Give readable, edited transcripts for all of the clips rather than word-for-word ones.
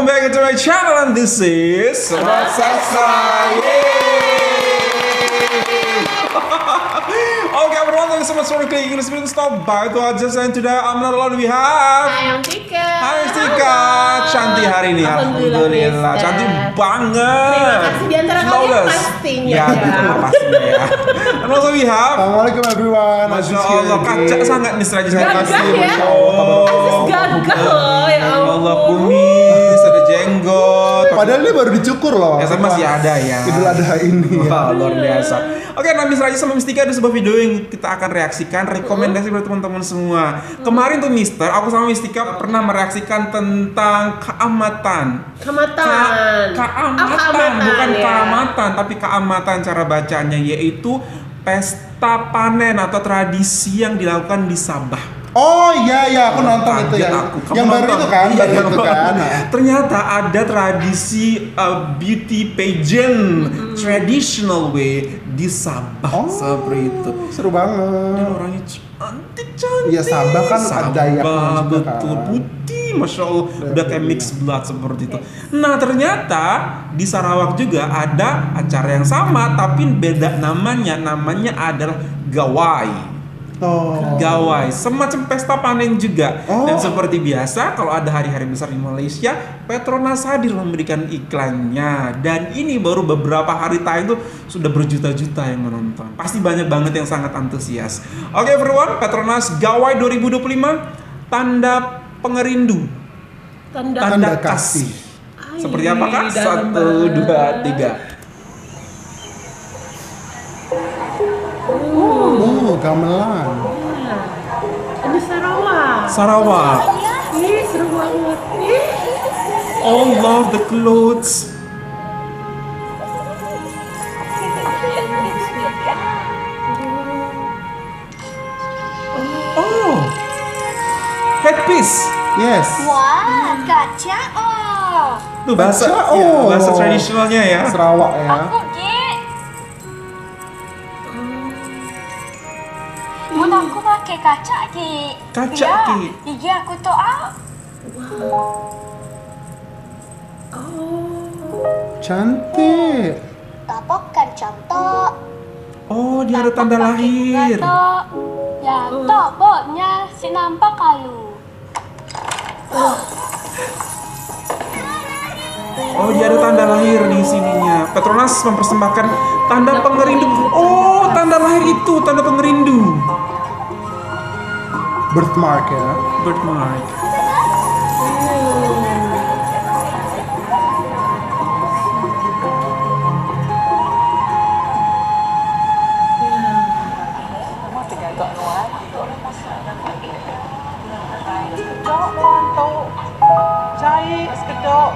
back to my channel and this is Raksasa. Okay, everyone, thank you so much for clicking this video. Stop by to adjust, and today I'm not alone. We have Hai, Tika. Hai Tika, cantik hari ini. Alhamdulillah, cantik banget. Terima kasih di antara kalian pastinya. Ya, betul pastinya ya. And also we have Assalamualaikum everyone. Masya Allah, kaca sangat nih Raja. Gagah ya. Oh, Gagah loh, ya Allah, ampun. kumis, ada jenggot. Padahal ini baru dicukur loh. Ya, tapi masih ada ya. Idul Adha ini. Wah, luar biasa. Oke, nah Miss Raja sama Miss Tika ada sebuah video yang kita akan reaksikan, rekomendasi buat teman-teman semua. Kemarin tuh Mister, aku sama Miss Tika pernah mereaksikan tentang keamatan. Keamatan. Keamatan, bukan ya. keamatan, tapi keamatan cara bacanya, yaitu pesta panen atau tradisi yang dilakukan di Sabah. Oh iya, aku nonton itu Kaget ya. aku. Kamu Yang baru nonton? itu kan, Iya, baru yang itu baru. kan. Ternyata ada tradisi beauty pageant, traditional way di Sabah, seperti itu. Seru banget. Dan orangnya cantik. Iya, Sabah kan ada yang Sabah, juga betul, kan. putih, masya Allah, udah kayak mixed blood seperti itu. Nah ternyata di Sarawak juga ada acara yang sama, tapi beda namanya adalah gawai. Oh. Gawai, semacam pesta panen juga. Oh. Dan seperti biasa, kalau ada hari-hari besar di Malaysia, Petronas hadir memberikan iklannya. Dan ini baru beberapa hari tayang tuh sudah berjuta-juta yang menonton. Pasti banyak banget yang sangat antusias. Oke everyone, Petronas Gawai 2025, tanda pengerindu, tanda kasih. Seperti apakah? 1, 2, 3. Gamelan. Ini Sarawak. Sarawak. Ih, seru banget. Ih. Oh, love the clothes. Oh, headpiece. Yes. Wah, kaca oh. Tuh bahasa, Baca, ya, oh. bahasa tradisionalnya ya. Sarawak ya. Aku Ki. Mun aku pakai kaca Ki. Kaca, Ya, Ki. gigi aku tuh Cantik. tapokkan contoh. Oh, dia ada tanda lahir. Ya, tok botnya si nampak kalu. Oh, dia ada tanda lahir di sininya. Petronas mempersembahkan tanda pengerindu. Oh, tanda lahir itu, tanda pengerindu. Birthmark ya. Birthmark. Sekedok ngantuk, cai sekedok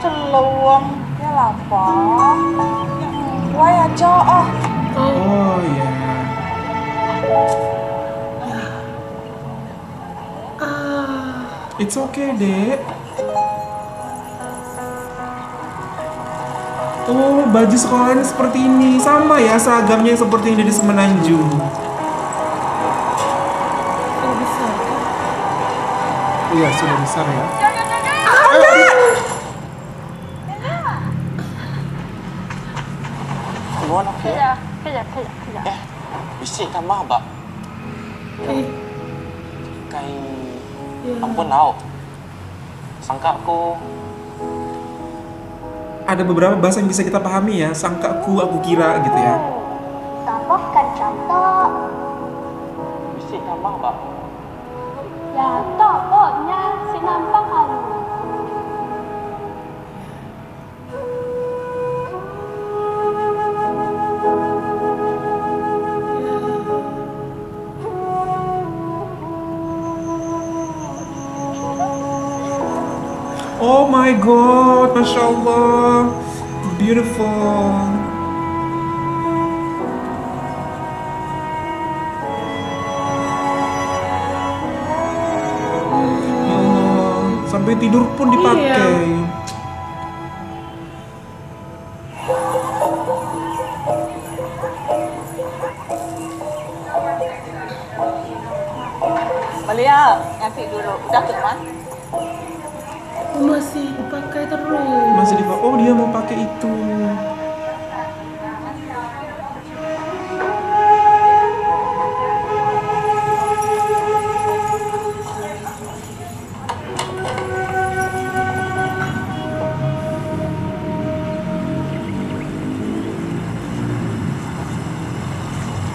celuang ya lapar. Wah aja ah. Oh ya. It's okay, Dek. Oh, baju sekolahnya seperti ini. Sama ya, seragamnya seperti ini di Semenanjung. Iya, sudah besar ya. Keluar nak ya? Kejap. Bisik tambah bak. Kai ampun tau. Sangka aku Ada beberapa bahasa yang bisa kita pahami ya. Sangkaku, aku kira gitu ya. Tapokkan contoh. bisik tambah bak. Ya, tok botnya si nampak kalu. Oh my god, Masya Allah. Beautiful. Ya Allah, sampai tidur pun dipakai. Malia, nanti dulu. Udah ke mana? Masih dipakai terus. Masih dipakai. Oh, dia mau pakai itu.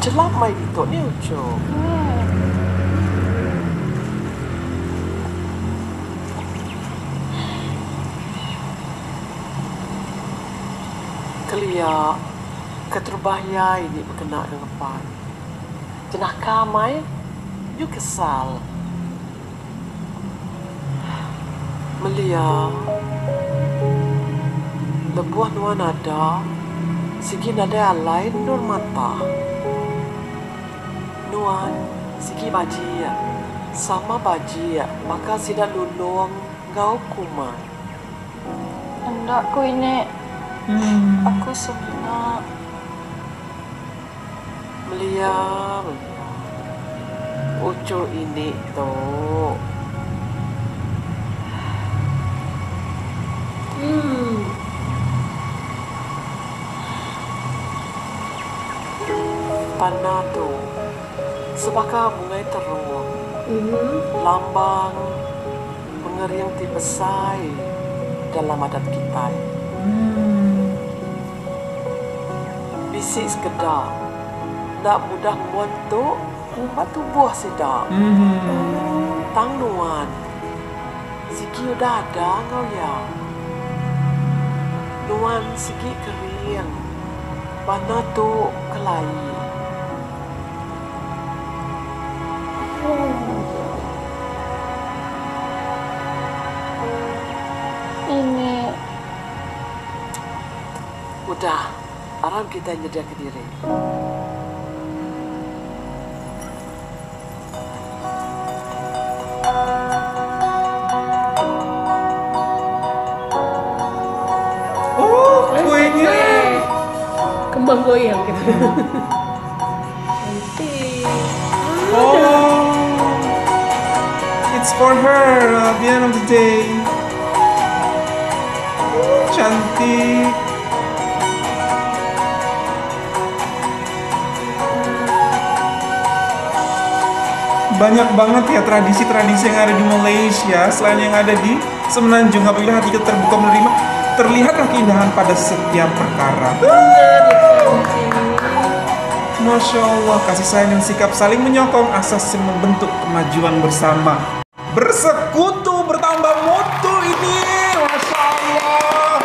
Jelap mai itu ni ujo. Kelia keterbahaya ini berkena dengan pan. Jenah kamai, you kesal. Melia lebuah nuan ada, segi nada lain nur mata. Nuan, segi baji ya, sama baji ya, maka tidak lulung ngau kumai. Enggak ku ini. Aku sebenarnya Melia. Ucu ini tuh. Panah tuh. Sebaka bungai terung. Lambang pengeriang tibesai dalam adat kita. Bisik sekedar, tak mudah muatu, batu buah sedap. Tang nuan, siki udah ada ngau ya. Nuan siki kering, mana tu kelai. ini Udah, aram kita nyedia ke diri. Oh, kuenya. Kembang goyang gitu. Cantik. Oh, it's for her at the end of the day. Cantik. Banyak banget ya tradisi-tradisi yang ada di Malaysia selain yang ada di Semenanjung. Apabila hati kita terbuka menerima, terlihatlah keindahan pada setiap perkara. Masya Allah, kasih sayang dan sikap saling menyokong asas yang membentuk kemajuan bersama. Bersekutu bertambah mutu ini, Masya Allah.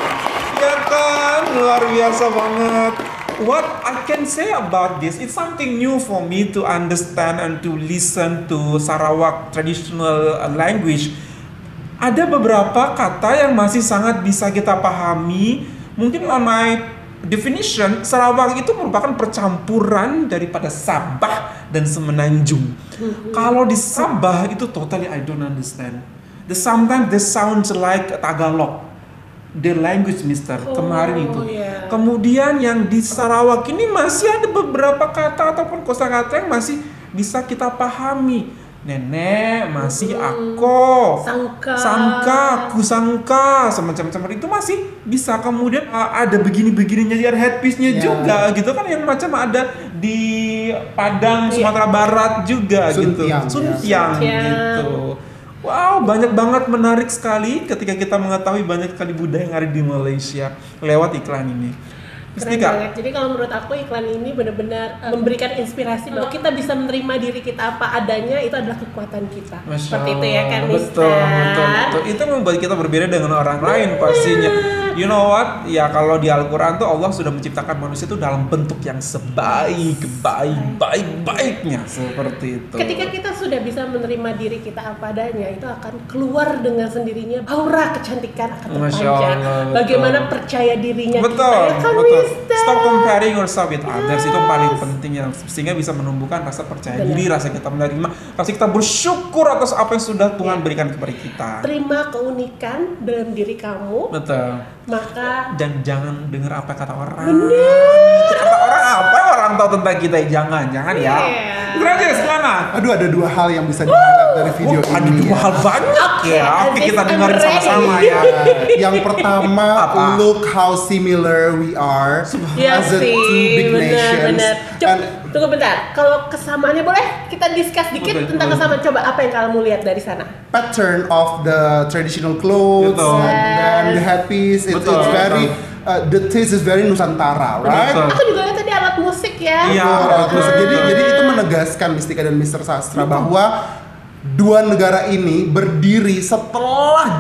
Ya kan, luar biasa banget. What I can say about this, it's something new for me to understand and to listen to Sarawak traditional language. Ada beberapa kata yang masih sangat bisa kita pahami. Mungkin on my definition, Sarawak itu merupakan percampuran daripada Sabah dan Semenanjung. Kalau di Sabah itu totally I don't understand. Sometimes they sounds like Tagalog. The language mister kemarin itu. Yeah. Kemudian yang di Sarawak ini masih ada beberapa kata ataupun kosakata yang masih bisa kita pahami. Nenek, masih ako, sangka, kusangka, semacam-macam itu masih bisa. Kemudian ada begini-begininya, ada headpiece-nya juga gitu kan, yang macam ada di Padang, Sumatera Barat juga gitu. Suntiang gitu. Wow, banyak banget, menarik sekali ketika kita mengetahui banyak sekali budaya yang ada di Malaysia lewat iklan ini. Keren banget. Jadi kalau menurut aku iklan ini benar-benar memberikan inspirasi bahwa kita bisa menerima diri kita apa adanya, itu adalah kekuatan kita. Seperti itu ya kan, Mister? Betul. Itu membuat kita berbeda dengan orang lain pastinya. You know what? Ya kalau di Al-Quran tuh Allah sudah menciptakan manusia itu dalam bentuk yang sebaik-baiknya seperti itu. Ketika kita sudah bisa menerima diri kita apa adanya, itu akan keluar dengan sendirinya. Aura kecantikan akan terpancar. Bagaimana percaya dirinya kita, ya kan, Mister? Stop comparing yourself with others, itu paling penting ya, sehingga bisa menumbuhkan rasa percaya diri, rasa kita menerima, rasa kita bersyukur atas apa yang sudah Tuhan berikan kepada kita. Terima keunikan dalam diri kamu. Betul. Maka dan jangan dengar apa kata orang. Bener. Kata orang apa? Orang tahu tentang kita, jangan ya. Mr. Ajis gimana? Aduh, ada dua hal yang bisa dilihat dari video ini. Ada dua hal banyak ya. Oke, kita dengerin I'm ready. sama-sama ya. Yang pertama, Apa? look how similar we are Iya as the sih, two big nations. benar. Tunggu bentar, kalau kesamaannya boleh kita discuss dikit Oke, tentang kesamaan. Coba apa yang kamu lihat dari sana? Pattern of the traditional clothes Betul. and the headpiece, it's Betul, very the taste is very Nusantara, right? Betul. Aku juga lihat tadi alat musik ya. Iya. Terus jadi itu menegaskan Mistika dan Mr. Sastra bahwa dua negara ini berdiri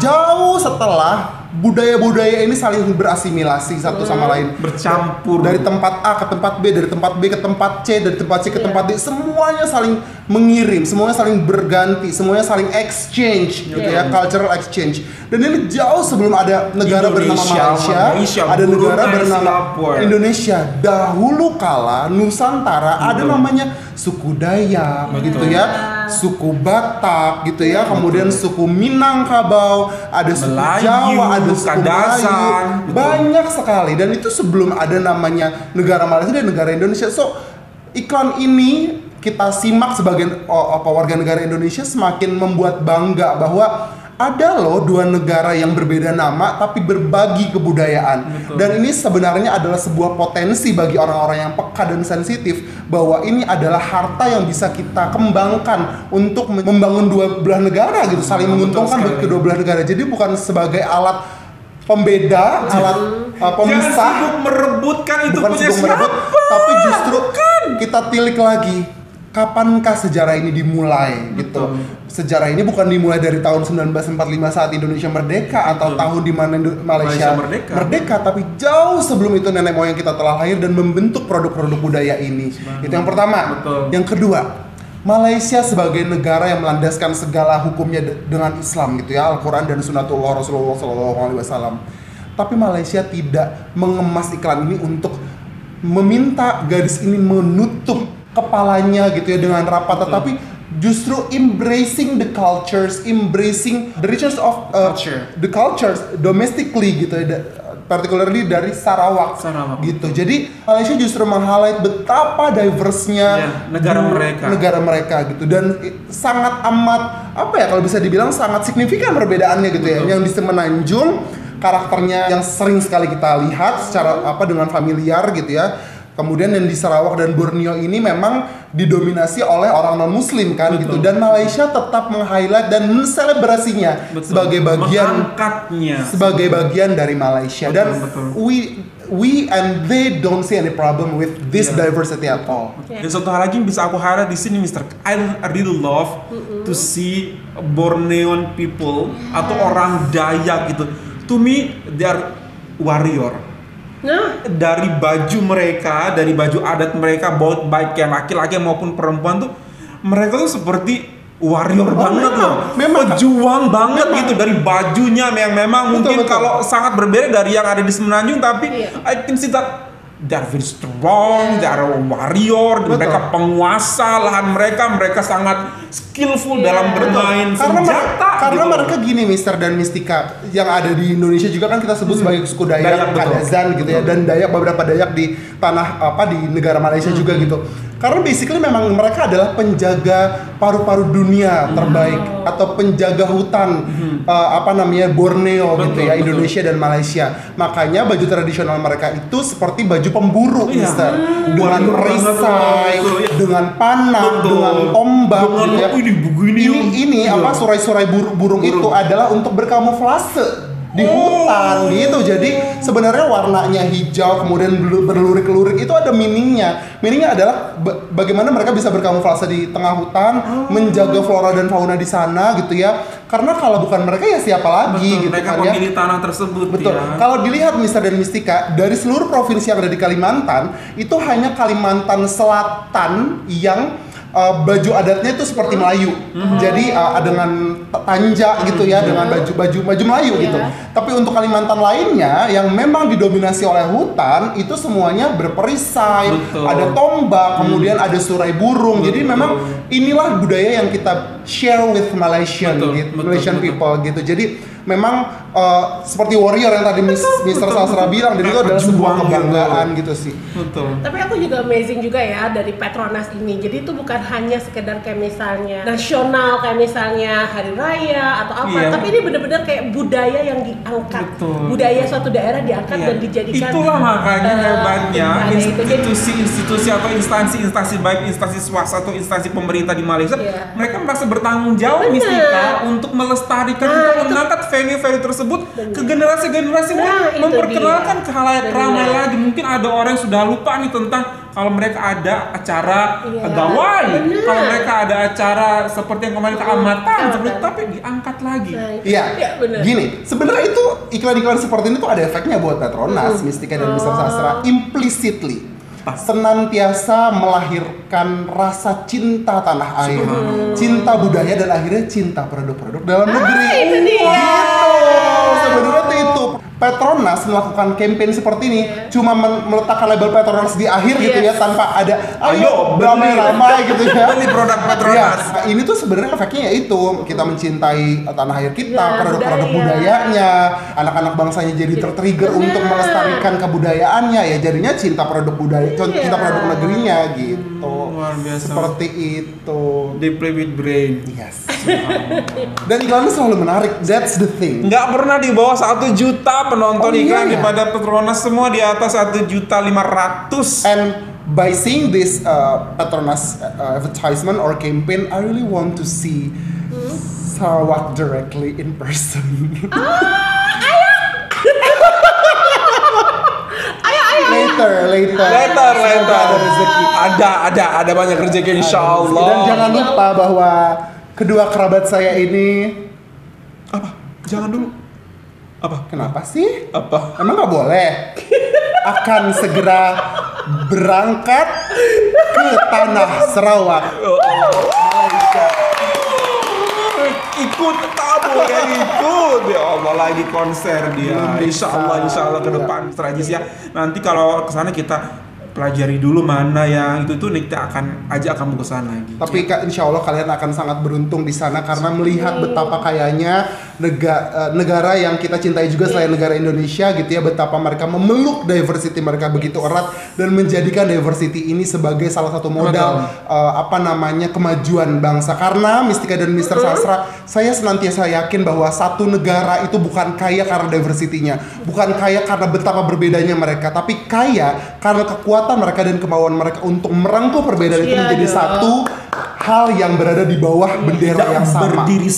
jauh setelah budaya-budaya ini saling berasimilasi satu sama lain, Bercampur. dari tempat A ke tempat B, dari tempat B ke tempat C, dari tempat C ke tempat D, semuanya saling mengirim, semuanya saling berganti, semuanya saling exchange gitu ya, cultural exchange. Dan ini jauh sebelum ada negara bernama Malaysia, ada negara bernama Singapura. Indonesia. Dahulu kala Nusantara ada namanya suku Dayak gitu ya, suku Batak gitu ya, kemudian suku Minangkabau, ada suku Melayu, Jawa, ada suku Kadazan, Melayu, banyak sekali. Dan itu sebelum ada namanya negara Malaysia dan negara Indonesia. So iklan ini kita simak sebagai warga negara Indonesia semakin membuat bangga bahwa ada loh dua negara yang berbeda nama tapi berbagi kebudayaan. Betul. Dan ini sebenarnya adalah sebuah potensi bagi orang-orang yang peka dan sensitif bahwa ini adalah harta yang bisa kita kembangkan untuk membangun dua belah negara gitu, saling menguntungkan bagi kedua belah negara. Jadi bukan sebagai alat pembeda, alat pemisah. Jangan sibuk merebutkan itu Bukan punya sibuk merebut, siapa. tapi justru kita tilik lagi, kapankah sejarah ini dimulai gitu. Sejarah ini bukan dimulai dari tahun 1945 saat Indonesia merdeka atau tahun di mana Malaysia merdeka, tapi jauh sebelum itu nenek moyang kita telah lahir dan membentuk produk-produk budaya ini. Itu yang pertama. Betul. Yang kedua, Malaysia sebagai negara yang melandaskan segala hukumnya dengan Islam gitu ya, Al-Quran dan Sunnatullah Rasulullah SAW. Tapi Malaysia tidak mengemas iklan ini untuk meminta gadis ini menutup kepalanya gitu ya dengan rapat, tetapi justru embracing the cultures, embracing the richness of the cultures domestically gitu ya, particularly dari Sarawak. Gitu. Jadi Malaysia justru meng-highlight betapa diverse-nya negara mereka gitu, dan sangat amat kalau bisa dibilang sangat signifikan perbedaannya gitu ya. Yang di Semenanjung karakternya yang sering sekali kita lihat secara dengan familiar gitu ya. Kemudian yang di Sarawak dan Borneo ini memang didominasi oleh orang non-muslim kan gitu, dan Malaysia tetap meng-highlight dan menselebrasinya sebagai bagian dari Malaysia. Dan we and they don't see any problem with this diversity at all. Dan satu hal lagi yang bisa aku highlight di sini, Mister, I really love to see Bornean people atau orang Dayak gitu. To me, they are warrior. Dari baju mereka, dari baju adat mereka, baik yang laki-laki maupun perempuan tuh, mereka tuh seperti warrior banget loh, pejuang banget gitu, dari bajunya yang memang mungkin kalau sangat berbeda dari yang ada di Semenanjung, tapi I can see that they are very strong, they are a warrior, mereka penguasa lahan mereka sangat skillful dalam bermain senjata. Karena mereka gini, Mister dan Mistika, yang ada di Indonesia juga kan kita sebut sebagai suku Dayak, Kadazan gitu ya, dan beberapa Dayak di tanah di negara Malaysia juga gitu. Karena basically memang mereka adalah penjaga paru-paru dunia terbaik atau penjaga hutan Borneo gitu ya, Indonesia dan Malaysia. Makanya baju tradisional mereka itu seperti baju pemburu, Mister, dengan perisai, dengan panah, dengan tombak gitu ya. Ini surai-surai burung itu adalah untuk berkamuflase di hutan gitu. Jadi sebenarnya warnanya hijau kemudian berlurik-lurik itu ada meaningnya. Meaningnya adalah bagaimana mereka bisa berkamuflase di tengah hutan, menjaga flora dan fauna di sana gitu ya. Karena kalau bukan mereka ya siapa lagi gitu mereka kan ya. pemilik tanah tersebut. Betul. Ya. Kalau dilihat Mister dan Mistika, dari seluruh provinsi yang ada di Kalimantan, itu hanya Kalimantan Selatan yang baju adatnya itu seperti Melayu, jadi dengan tanja gitu ya, dengan baju Melayu gitu. Tapi untuk Kalimantan lainnya yang memang didominasi oleh hutan, itu semuanya berperisai, ada tombak, kemudian ada surai burung. Jadi memang inilah budaya yang kita share with Malaysian people gitu. Jadi memang seperti warrior yang tadi Mr. Sasra bilang, dan itu adalah sebuah kebanggaan gitu sih. Betul. Tapi aku juga amazing juga ya dari Petronas ini. Jadi itu bukan hanya sekedar kayak misalnya nasional, kayak misalnya hari raya atau apa, tapi ini benar-benar kayak budaya yang diangkat. Betul. Budaya suatu daerah diangkat dan dijadikan. Itulah makanya hebatnya institusi atau instansi baik instansi swasta atau instansi pemerintah di Malaysia, mereka merasa bertanggung jawab Mistika untuk melestarikan, untuk mengangkat value-value tersebut ke generasi-generasi, memperkenalkan ke khalayak ramai lagi. Mungkin ada orang yang sudah lupa nih tentang kalau mereka ada acara gawai, kalau mereka ada acara seperti yang kemarin keamatan, tapi diangkat lagi. Iya, gini, sebenarnya itu iklan-iklan seperti ini tuh ada efeknya buat Petronas, Mistika dan Mr. Sasra, implicitly senantiasa melahirkan rasa cinta tanah air, cinta budaya, dan akhirnya cinta produk-produk dalam negeri. Itu dia. Sebenarnya itu Petronas melakukan campaign seperti ini cuma meletakkan label Petronas di akhir gitu ya, tanpa ada ayo ramai-ramai gitu ya beli produk Petronas. Nah, ini tuh sebenarnya efeknya itu kita mencintai tanah air kita, produk-produk budayanya, anak-anak bangsanya jadi tertrigger untuk melestarikan kebudayaannya, ya jadinya cinta produk budaya, cinta produk negerinya gitu. Luar biasa. Seperti itu. They play with brain. Yes. Dan iklannya selalu menarik. That's the thing. Nggak pernah di bawah 1 juta penonton iklan daripada Petronas, semua di atas 1.500.000. And by seeing this Petronas advertisement or campaign, I really want to see Sarawak directly in person. Later. Ada banyak rezeki insyaallah. Dan jangan lupa bahwa kedua kerabat saya ini Jangan dulu. Kenapa sih? Emang nggak boleh? Akan segera berangkat ke tanah Sarawak, Malaysia. Ikut tamu ya, ikut ya Allah, lagi konser dia. Insya Allah ke depan Strajis ya. Nanti kalau kesana kita pelajari dulu mana yang itu tuh kita akan ajak kamu ke sana lagi. Tapi insya Allah kalian akan sangat beruntung di sana karena melihat betapa kayanya negara yang kita cintai juga selain negara Indonesia gitu ya, betapa mereka memeluk diversity mereka begitu erat dan menjadikan diversity ini sebagai salah satu modal kemajuan bangsa. Karena Mistika dan Mr. Sasra, saya senantiasa yakin bahwa satu negara itu bukan kaya karena diversity-nya, bukan kaya karena betapa berbedanya mereka, tapi kaya karena kekuatan mereka dan kemauan mereka untuk merangkul perbedaan itu menjadi satu hal yang berada di bawah bendera yang sama. Berdiri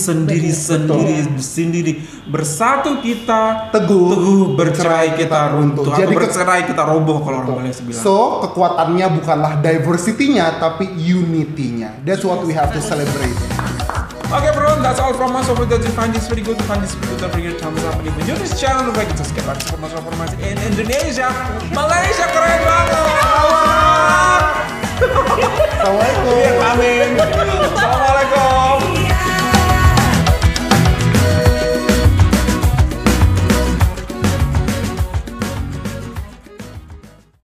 sendiri, bersatu kita teguh, bercerai kita runtuh. Jadi bercerai kita roboh kalau orang Malaysia bilang. So kekuatannya bukanlah diversity-nya tapi unity-nya. That's what we have to celebrate. Okay bro, that's all from us. Hope that you find this very good. Don't forget to thumbs up and if you enjoy this channel, don't forget to subscribe for more information in Indonesia, Malaysia keren.